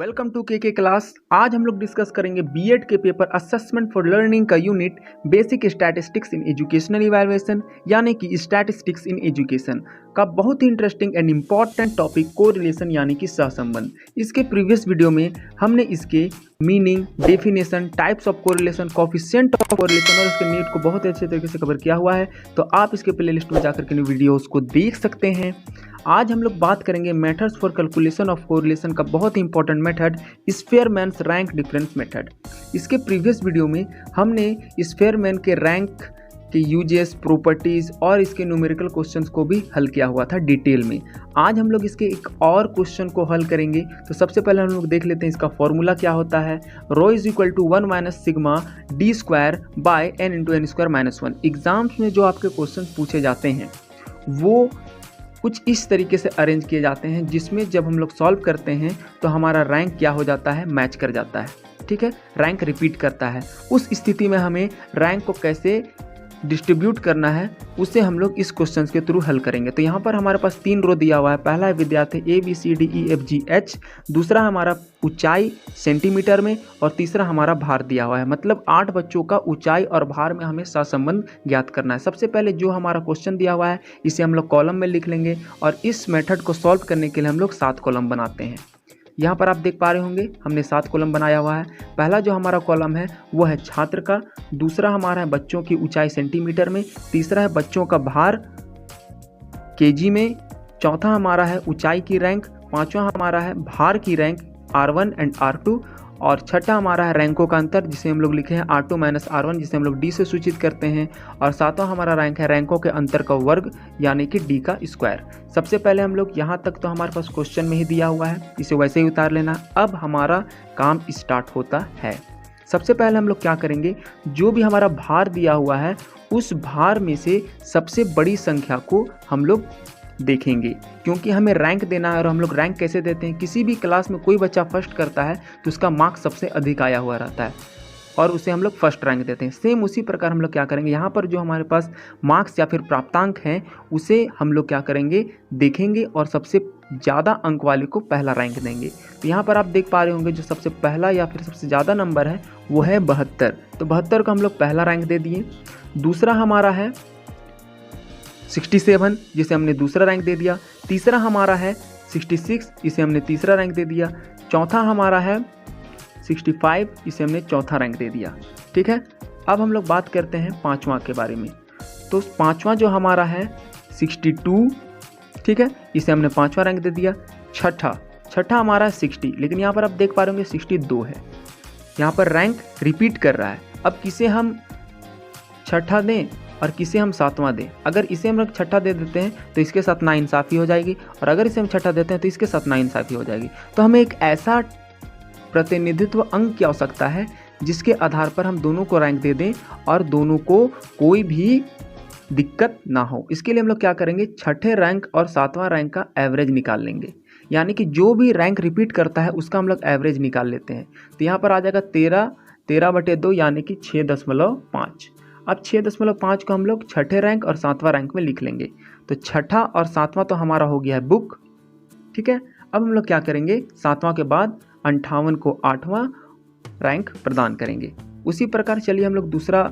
Welcome to के class. आज हम लोग डिस्कस करेंगे बीएड के पेपर असेसमेंट फॉर लर्निंग का unit basic statistics in educational evaluation यानी कि स्टैटिस्टिक्स इन एजुकेशन का बहुत ही interesting and important topic correlation यानी कि सहसंबंध। इसके प्रीवियस वीडियो में हमने इसके meaning, definition, types of correlation, coefficient of correlation और इसके नीड को बहुत अच्छे तरीके से कवर किया हुआ है, तो आप इसके प्लेलिस्ट में जाकर के वीडियोस को देख सकते हैं। आज हम लोग बात करेंगे methods for calculation of correlation का बहुत ही important method Spearman's rank difference method. इसके प्रीवियस वीडियो में हमने स्फेयरमैन के रैंक के यूजेस, प्रॉपर्टीज और इसके न्यूमेरिकल क्वेश्चंस को भी हल किया हुआ था डिटेल में। आज हम लोग इसके एक और क्वेश्चन को हल करेंगे। तो सबसे पहले हम लोग देख लेते हैं इसका फॉर्मूला क्या होता है। Rho is equal to 1 minus sigma D square by N into N square minus 1। Exams में जो आपके क्वेश्चन पूछे जाते हैं वो कुछ इस तरीके से अरेंज किए जाते हैं जिसमें जब हम लोग सॉल्व करते हैं तो हमारा रैंक क्या हो जाता है, मैच कर जाता है। ठीक है, रैंक रिपीट करता है। उस स्थिति में हमें रैंक को कैसे डिस्ट्रीब्यूट करना है उसे हम लोग इस क्वेश्चन के थ्रू हल करेंगे। तो यहाँ पर हमारे पास 3 रो दिया हुआ है। पहला है विद्यार्थी ABCDEFGH, दूसरा हमारा ऊंचाई सेंटीमीटर में और तीसरा हमारा भार दिया हुआ है। मतलब 8 बच्चों का ऊंचाई और भार में हमें सहसंबंध ज्ञात करना है। सबसे पहले जो हमारा क्वेश्चन दिया हुआ है इसे हम लोग कॉलम में लिख लेंगे और इस मेथड को सॉल्व करने के लिए हम लोग 7 कॉलम बनाते हैं। यहाँ पर आप देख पा रहे होंगे हमने 7 कॉलम बनाया हुआ है। पहला जो हमारा कॉलम है वो है छात्र का, दूसरा हमारा है बच्चों की ऊंचाई सेंटीमीटर में, तीसरा है बच्चों का भार केजी में, चौथा हमारा है ऊंचाई की रैंक, पांचवा हमारा है भार की रैंक R1 एंड R2 और छठा हमारा है रैंकों का अंतर जिसे हम लोग लिखे हैं R2 माइनस R1 जिसे हम लोग D से सूचित करते हैं, और सातवां हमारा रैंक है रैंकों के अंतर का वर्ग यानी कि D का स्क्वायर। सबसे पहले हम लोग यहाँ तक तो हमारे पास क्वेश्चन में ही दिया हुआ है, इसे वैसे ही उतार लेना। अब हमारा काम स्टार्ट होता है। सबसे पहले हम लोग क्या करेंगे, जो भी हमारा भार दिया हुआ है उस भार में से सबसे बड़ी संख्या को हम लोग देखेंगे, क्योंकि हमें रैंक देना है। और हम लोग रैंक कैसे देते हैं, किसी भी क्लास में कोई बच्चा फर्स्ट करता है तो उसका मार्क्स सबसे अधिक आया हुआ रहता है और उसे हम लोग फर्स्ट रैंक देते हैं। सेम उसी प्रकार हम लोग क्या करेंगे, यहाँ पर जो हमारे पास मार्क्स या फिर प्राप्तांक हैं उसे हम लोग क्या करेंगे, देखेंगे और सबसे ज़्यादा अंक वाले को पहला रैंक देंगे। तो यहाँ पर आप देख पा रहे होंगे जो सबसे पहला या फिर सबसे ज़्यादा नंबर है वो है 72। तो 72 को हम लोग पहला रैंक दे दिए। दूसरा हमारा है 67 जिसे हमने दूसरा रैंक दे दिया। तीसरा हमारा है 66, इसे हमने तीसरा रैंक दे दिया। चौथा हमारा है 65, इसे हमने चौथा रैंक दे दिया। ठीक है, अब हम लोग बात करते हैं पांचवा के बारे में। तो पांचवा जो हमारा है 62, ठीक है, इसे हमने पांचवा रैंक दे दिया। छठा हमारा है 60, लेकिन यहाँ पर आप देख पा रहे होंगे 62 है। यहाँ पर रैंक रिपीट कर रहा है। अब किसे हम छठा दें और किसे हम सातवां दें। अगर इसे हम लोग छठा दे देते हैं तो इसके साथ नाइंसाफ़ी हो जाएगी, और अगर इसे हम छठा देते हैं तो इसके साथ नाइंसाफ़ी हो जाएगी। तो हमें एक ऐसा प्रतिनिधित्व अंक की आवश्यकता है जिसके आधार पर हम दोनों को रैंक दे दें और दोनों को कोई भी दिक्कत ना हो। इसके लिए हम लोग क्या करेंगे, छठे रैंक और सातवां रैंक का एवरेज निकाल लेंगे। यानी कि जो भी रैंक रिपीट करता है उसका हम लोग एवरेज निकाल लेते हैं। तो यहाँ पर आ जाएगा 13/2 यानी कि 6.5। अब 6.5 को हम लोग छठे रैंक और सातवां रैंक में लिख लेंगे। तो छठा और सातवां तो हमारा हो गया है बुक। ठीक है, अब हम लोग क्या करेंगे, सातवां के बाद 58 को 8वां रैंक प्रदान करेंगे। उसी प्रकार चलिए हम लोग दूसरा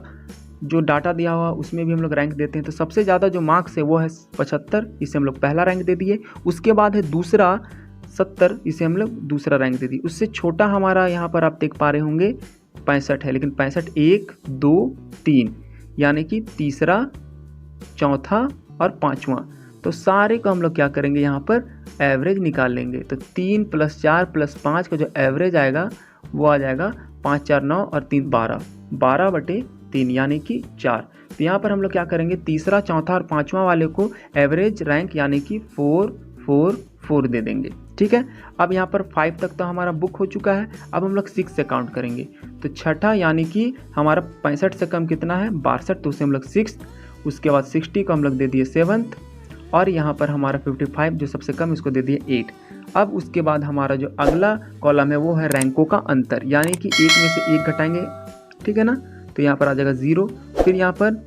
जो डाटा दिया हुआ उसमें भी हम लोग रैंक देते हैं। तो सबसे ज़्यादा जो मार्क्स है वो है 75, इसे हम लोग पहला रैंक दे दिए। उसके बाद है दूसरा 70, इसे हम लोग दूसरा रैंक दे दिए। उससे छोटा हमारा यहाँ पर आप देख पा रहे होंगे 65 है, लेकिन 65 1, 2, 3 यानी कि तीसरा, चौथा और पांचवा। तो सारे को हम लोग क्या करेंगे, यहाँ पर एवरेज निकाल लेंगे। तो 3 + 4 + 5 का जो एवरेज आएगा वो आ जाएगा 5 4 9 और 3 12, 12/3 यानी कि 4। तो यहाँ पर हम लोग क्या करेंगे, तीसरा, चौथा और पांचवा वाले को एवरेज रैंक यानी कि 4 4 4 दे देंगे। ठीक है, अब यहाँ पर 5 तक तो हमारा बुक हो चुका है। अब हम लोग 6 से काउंट करेंगे। तो छठा यानी कि हमारा 65 से कम कितना है, 62, तो उसे हम लोग 6। उसके बाद 60 को हम लोग दे दिए 7th, और यहाँ पर हमारा 55 जो सबसे कम इसको दे दिए 8। अब उसके बाद हमारा जो अगला कॉलम है वो है रैंकों का अंतर, यानी कि 1 में से 1 घटाएंगे। ठीक है ना, तो यहाँ पर आ जाएगा 0। फिर यहाँ पर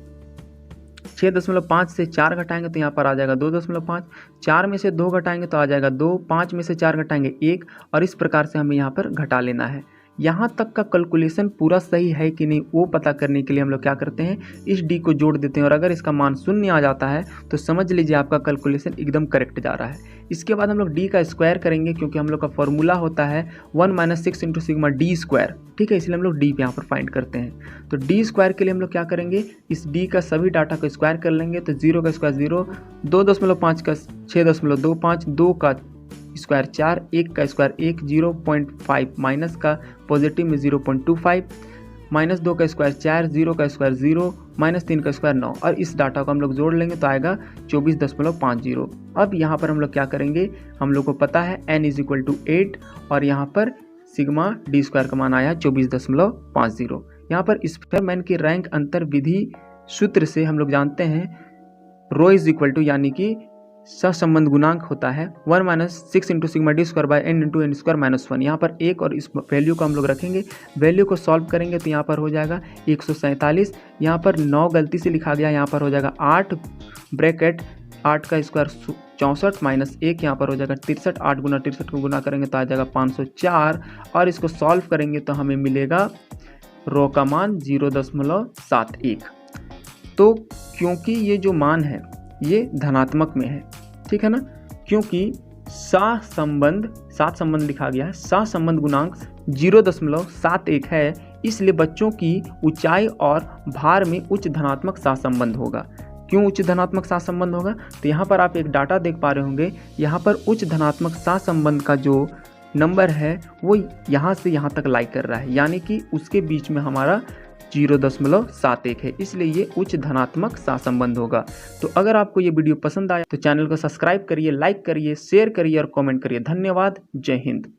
6.5 से 4 घटाएंगे तो यहाँ पर आ जाएगा 2.5, 4 में से 2 घटाएंगे तो आ जाएगा 2, 5 में से 4 घटाएंगे 1, और इस प्रकार से हमें यहाँ पर घटा लेना है। यहाँ तक का कैलकुलेशन पूरा सही है कि नहीं वो पता करने के लिए हम लोग क्या करते हैं, इस डी को जोड़ देते हैं, और अगर इसका मान 0 आ जाता है तो समझ लीजिए आपका कैलकुलेशन एकदम करेक्ट जा रहा है। इसके बाद हम लोग डी का स्क्वायर करेंगे, क्योंकि हम लोग का फॉर्मूला होता है 1 - 6 × सिग्मा डी स्क्वायर, ठीक है, इसलिए हम लोग डी यहाँ पर फाइंड करते हैं। तो डी स्क्वायर के लिए हम लोग क्या करेंगे, इस डी का सभी डाटा को स्क्वायर कर लेंगे। तो 0 का स्क्वायर 0, 2.5 का 6.25, 2 का स्क्वायर 4, 1 का स्क्वायर 1, 0.5 माइनस का पॉजिटिव में 0.25, -2 का स्क्वायर 4, 0 का स्क्वायर 0, -3 का स्क्वायर 9, और इस डाटा को हम लोग जोड़ लेंगे तो आएगा 24.50। अब यहाँ पर हम लोग क्या करेंगे, हम लोग को पता है n = 8, और यहाँ पर सिग्मा डी स्क्वायर का मान आया 24.50। यहाँ पर स्पेयरमैन की रैंक अंतर विधि सूत्र से हम लोग जानते हैं रो इज इक्वल टू, यानी कि सहसंबंध गुणांक होता है 1 - 6 × sigma D square bye n × n square -1। यहाँ पर 1 और इस वैल्यू को हम लोग रखेंगे, वैल्यू को सॉल्व करेंगे तो यहाँ पर हो जाएगा 147। यहाँ पर 9 गलती से लिखा गया, यहाँ पर हो जाएगा 8 ब्रैकेट 8 का स्क्वायर 64 - 1, यहाँ पर हो जाएगा 63। 8 × 63 को गुना करेंगे तो आ जाएगा 504, और इसको सॉल्व करेंगे तो हमें मिलेगा रो का मान 0.71। तो क्योंकि ये जो मान है ये धनात्मक में है, ठीक है ना, क्योंकि सहसंबंध लिखा गया है, सहसंबंध गुणांक 0.71 है, इसलिए बच्चों की ऊंचाई और भार में उच्च धनात्मक सहसंबंध होगा। क्यों उच्च धनात्मक सहसंबंध होगा, तो यहाँ पर आप एक डाटा देख पा रहे होंगे, यहाँ पर उच्च धनात्मक सहसंबंध का जो नंबर है वो यहाँ से यहाँ तक लाई कर रहा है, यानी कि उसके बीच में हमारा 0.71 है, इसलिए ये उच्च धनात्मक सहसंबंध होगा। तो अगर आपको ये वीडियो पसंद आया तो चैनल को सब्सक्राइब करिए, लाइक करिए, शेयर करिए और कमेंट करिए। धन्यवाद। जय हिंद।